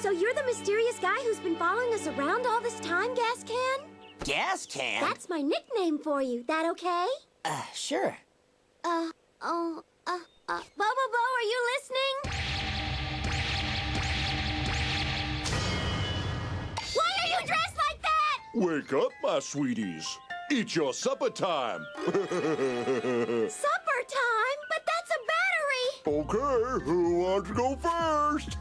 So you're the mysterious guy who's been following us around all this time, Gas Can? Gas Can? That's my nickname for you. That okay? Sure. Bobo-Bo, are you listening? Why are you dressed like that? Wake up, my sweeties. Eat your supper time. Supper time? But that's a battery. Okay, who wants to go first?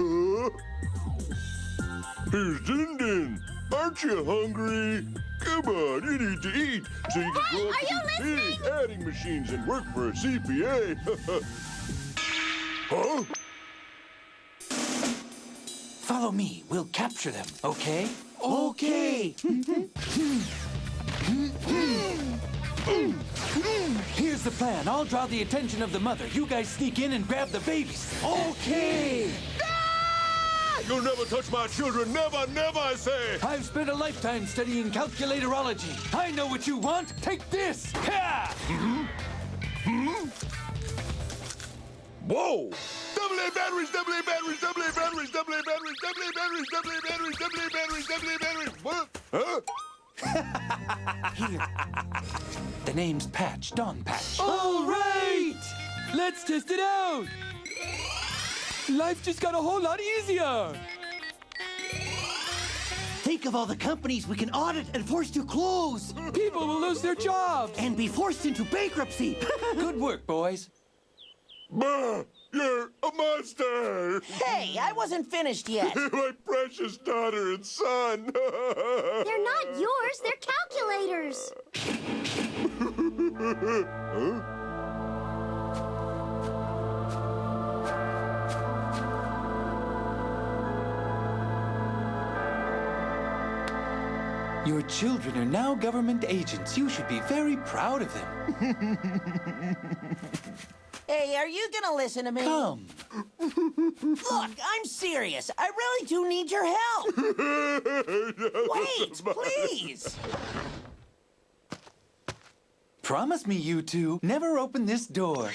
Here's Din Din. Aren't you hungry? Come on, you need to eat so you can Hey, grow up are to you be listening? big adding machines and work for a CPA. Huh? Follow me. We'll capture them, okay? Okay. Here's the plan. I'll draw the attention of the mother. You guys sneak in and grab the babies. Okay. You'll never touch my children. Never, never, I say. I've spent a lifetime studying calculatorology. I know what you want. Take this. Ha! Whoa! Double A batteries, double A batteries, double A batteries, double A batteries, double A batteries, double A batteries, double A batteries, double A batteries. What? Huh? Here. The name's Patch, Don Patch. All right! Let's test it out! Life just got a whole lot easier! Think of all the companies we can audit and force to close. People will lose their jobs! And be forced into bankruptcy. Good work, boys. Bah! You're a monster! Hey, I wasn't finished yet. My precious daughter and son! They're not yours. They're calculators. Huh? Your children are now government agents. You should be very proud of them. Hey, are you gonna listen to me? Come. Look, I'm serious. I really do need your help. Wait, please. Promise me, you two, never open this door.